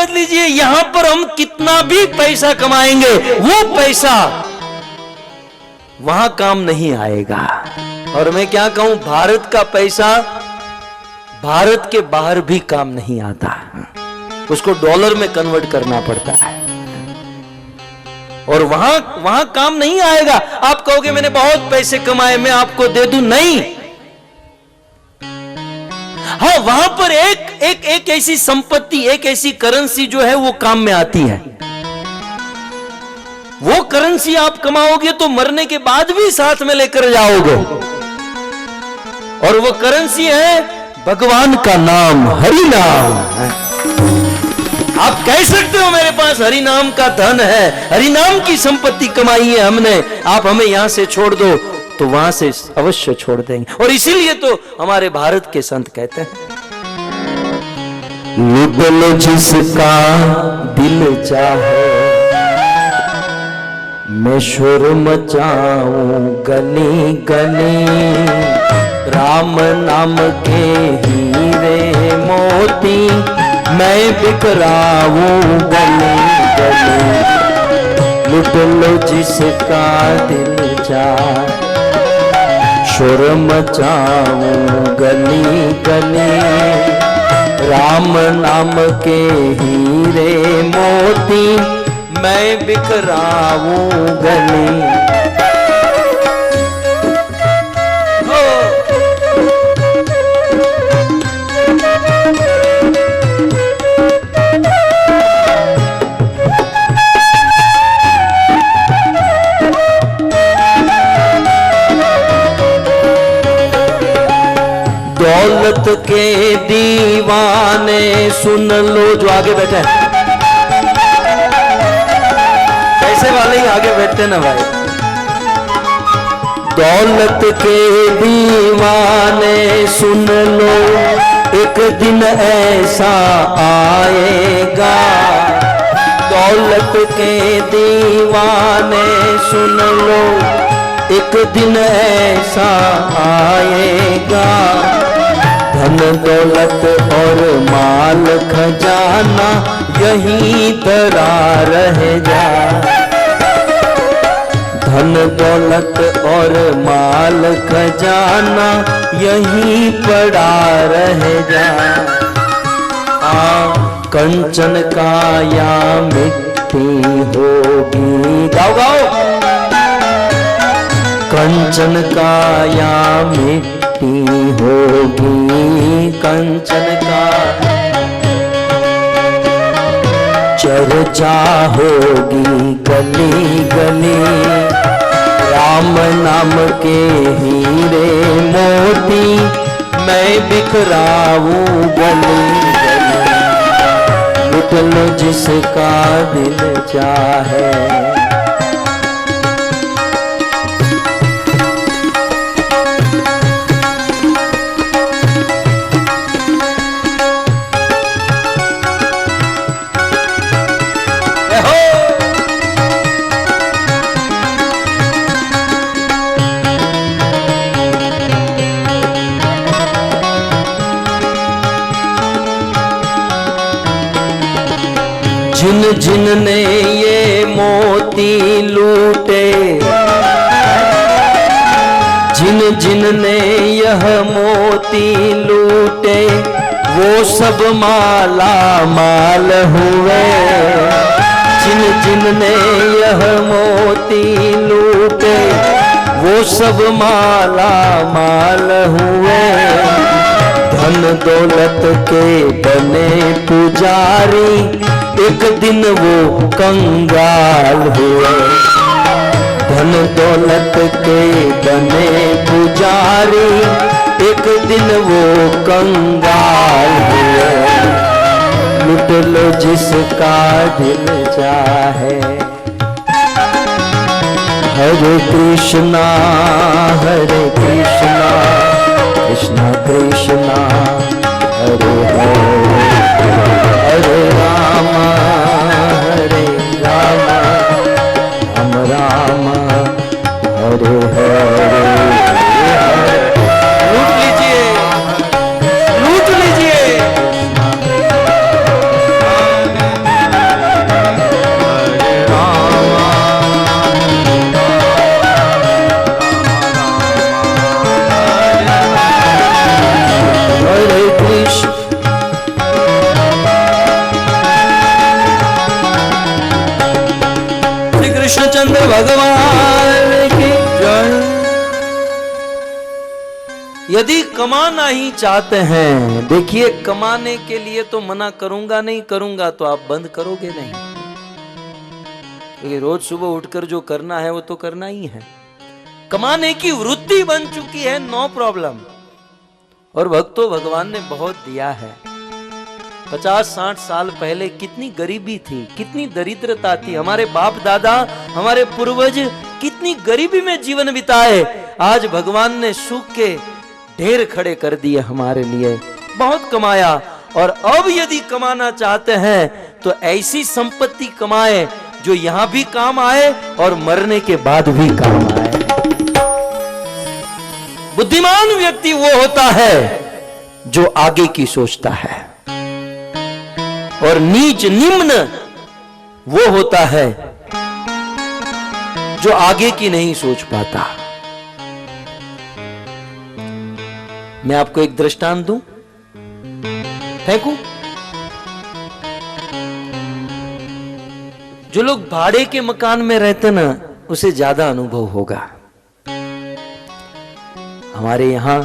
समझ लीजिए, यहां पर हम कितना भी पैसा कमाएंगे, वो पैसा वहां काम नहीं आएगा। और मैं क्या कहूं, भारत का पैसा भारत के बाहर भी काम नहीं आता, उसको डॉलर में कन्वर्ट करना पड़ता है और वहां काम नहीं आएगा। आप कहोगे मैंने बहुत पैसे कमाए, मैं आपको दे दूं, नहीं। हाँ, वहां पर एक ऐसी संपत्ति, एक ऐसी करेंसी जो है वो काम में आती है। वो करेंसी आप कमाओगे तो मरने के बाद भी साथ में लेकर जाओगे, और वो करेंसी है भगवान का नाम, हरि नाम। आप कह सकते हो मेरे पास हरि नाम का धन है, हरि नाम की संपत्ति कमाई है हमने, आप हमें यहां से छोड़ दो, तो वहां से अवश्य छोड़ देंगे। और इसीलिए तो हमारे भारत के संत कहते हैं, लूट लो जिसका दिल चाहे, मैं शोर मचाऊं गली गली, राम नाम के हीरे मोती मैं बिखराऊं गली गली। लूट लो जिसका दिल चाहे, शोर मचाऊं गली गली, राम नाम के हीरे मोती मैं बिखराऊं गली। दौलत के दीवाने सुन लो, जो आगे बैठे हैं, पैसे वाले ही आगे बैठते ना भाई। दौलत के दीवाने सुन लो, एक दिन ऐसा आएगा। दौलत के दीवाने सुन लो, एक दिन ऐसा आएगा। धन दौलत और माल खजाना यहीं धरा रह जा। धन दौलत और माल खजाना यहीं पड़ा रह जा। कंचन काया मिट्टी होगी, गाओ गाओ। कंचन काया मिट्टी होगी, कंचन का चर्चा होगी गली गली। राम नाम के हीरे मोती मैं बिखराऊं गली गली। लूट लो जिसका दिल चाहे, जिन जिन ने ये मोती लूटे, जिन जिन ने यह मोती लूटे, वो सब माला माल हुए। जिन जिन ने यह मोती लूटे, वो सब माला माल हुए। धन दौलत के बने पुजारी, एक दिन वो कंगाल हुए। धन दौलत के बने पुजारी, एक दिन वो कंगाल हुए। लूट लो जिसका दिल चाहे। हरे कृष्णा कृष्णा कृष्णा हरे हरे, हरे राम राम राम हरे हरे। लूट लीजिए रामचंद्र भगवान की जय। यदि कमाना ही चाहते हैं, देखिए कमाने के लिए तो मना करूंगा नहीं, करूंगा तो आप बंद करोगे नहीं, क्योंकि रोज सुबह उठकर जो करना है वो तो करना ही है। कमाने की वृत्ति बन चुकी है, नो प्रॉब्लम। और भक्तों, भगवान ने बहुत दिया है। 50-60 साल पहले कितनी गरीबी थी, कितनी दरिद्रता थी। हमारे बाप दादा, हमारे पूर्वज कितनी गरीबी में जीवन बिताए। आज भगवान ने सुख के ढेर खड़े कर दिए हमारे लिए, बहुत कमाया। और अब यदि कमाना चाहते हैं तो ऐसी संपत्ति कमाए जो यहां भी काम आए और मरने के बाद भी काम आए। बुद्धिमान व्यक्ति वो होता है जो आगे की सोचता है, और नीच निम्न वो होता है जो आगे की नहीं सोच पाता। मैं आपको एक दृष्टांत दूं, फेंकू। जो लोग भाड़े के मकान में रहते ना, उसे ज्यादा अनुभव होगा। हमारे यहां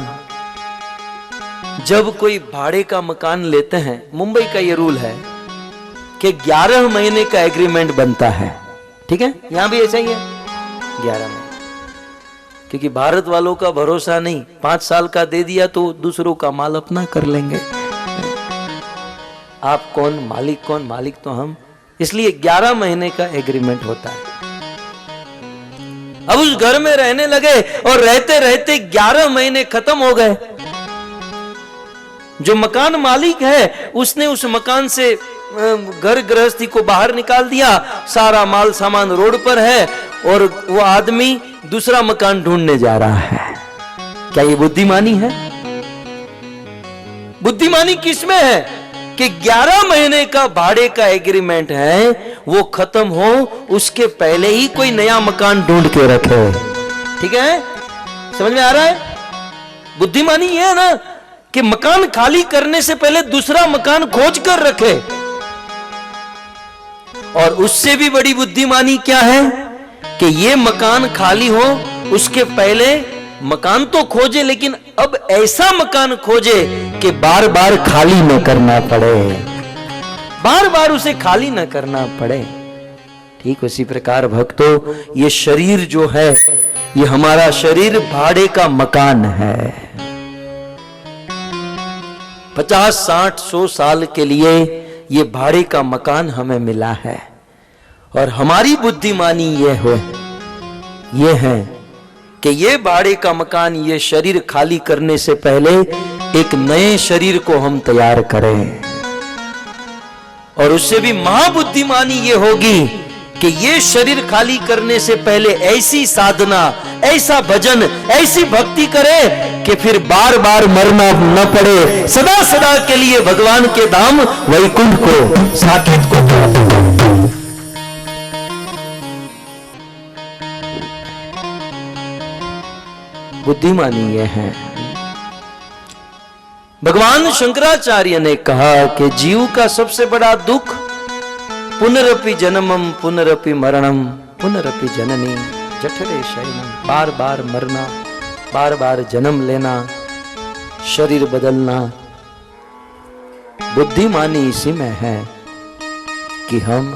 जब कोई भाड़े का मकान लेते हैं, मुंबई का ये रूल है कि 11 महीने का एग्रीमेंट बनता है। ठीक है, यहां भी ऐसा ही है, 11 महीने। क्योंकि भारत वालों का भरोसा नहीं, 5 साल का दे दिया तो दूसरों का माल अपना कर लेंगे। आप कौन, मालिक कौन? मालिक तो हम। इसलिए 11 महीने का एग्रीमेंट होता है। अब उस घर में रहने लगे और रहते रहते 11 महीने खत्म हो गए। जो मकान मालिक है उसने उस मकान से घर गृहस्थी को बाहर निकाल दिया, सारा माल सामान रोड पर है और वो आदमी दूसरा मकान ढूंढने जा रहा है। क्या ये बुद्धिमानी है? बुद्धिमानी किसमें है कि 11 महीने का भाड़े का एग्रीमेंट है, वो खत्म हो उसके पहले ही कोई नया मकान ढूंढ के रखे। ठीक है, समझ में आ रहा है? बुद्धिमानी ये है ना कि मकान खाली करने से पहले दूसरा मकान खोज कर रखे। और उससे भी बड़ी बुद्धिमानी क्या है कि ये मकान खाली हो उसके पहले मकान तो खोजे, लेकिन अब ऐसा मकान खोजे कि बार बार खाली न करना पड़े, बार बार उसे खाली न करना पड़े। ठीक उसी प्रकार भक्तों, ये शरीर जो है, ये हमारा शरीर भाड़े का मकान है। 50, 60, 100 साल के लिए ये भाड़े का मकान हमें मिला है। और हमारी बुद्धिमानी ये है कि ये भाड़े का मकान, ये शरीर खाली करने से पहले एक नए शरीर को हम तैयार करें। और उससे भी महाबुद्धिमानी ये होगी कि ये शरीर खाली करने से पहले ऐसी साधना, ऐसा भजन, ऐसी भक्ति करें कि फिर बार बार मरना न पड़े, सदा सदा के लिए भगवान के धाम वैकुंठ को, साकेत को प्राप्त करें। बुद्धिमानी ये है। भगवान शंकराचार्य ने कहा कि जीव का सबसे बड़ा दुख पुनरपि जन्मम पुनरपि मरणम पुनरपि जननी जठरे शयनम। बार बार मरना, बार बार जन्म लेना, शरीर बदलना। बुद्धिमानी इसी में है कि हम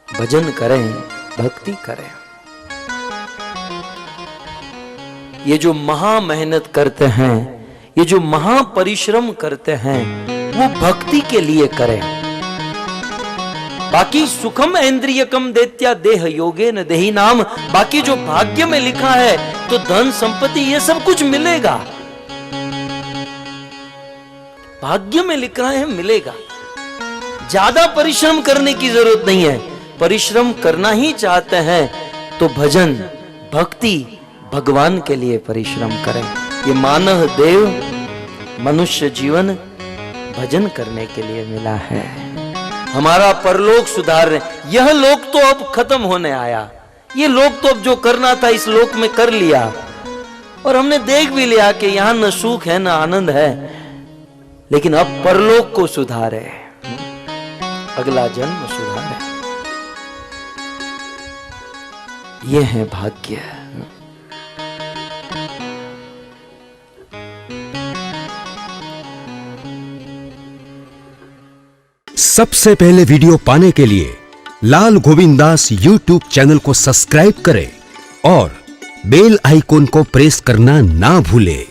भजन करें, भक्ति करें। ये जो महा मेहनत करते हैं, ये जो महा परिश्रम करते हैं, वो भक्ति के लिए करें। बाकी सुखम इंद्रियकम देत्या देह योगे न देही नाम, बाकी जो भाग्य में लिखा है तो धन संपत्ति ये सब कुछ मिलेगा, भाग्य में लिखा है मिलेगा। ज्यादा परिश्रम करने की जरूरत नहीं है। परिश्रम करना ही चाहते हैं तो भजन, भक्ति, भगवान के लिए परिश्रम करें। ये मानव देव मनुष्य जीवन भजन करने के लिए मिला है। हमारा परलोक सुधारने, यह लोक तो अब खत्म होने आया। ये लोक तो अब जो करना था इस लोक में कर लिया, और हमने देख भी लिया कि यहां न सुख है न आनंद है। लेकिन अब परलोक को सुधारे, अगला जन्म सुधारे। ये है भाग्य। सबसे पहले वीडियो पाने के लिए लाल गोविंद दास यूट्यूब चैनल को सब्सक्राइब करें और बेल आइकॉन को प्रेस करना ना भूलें।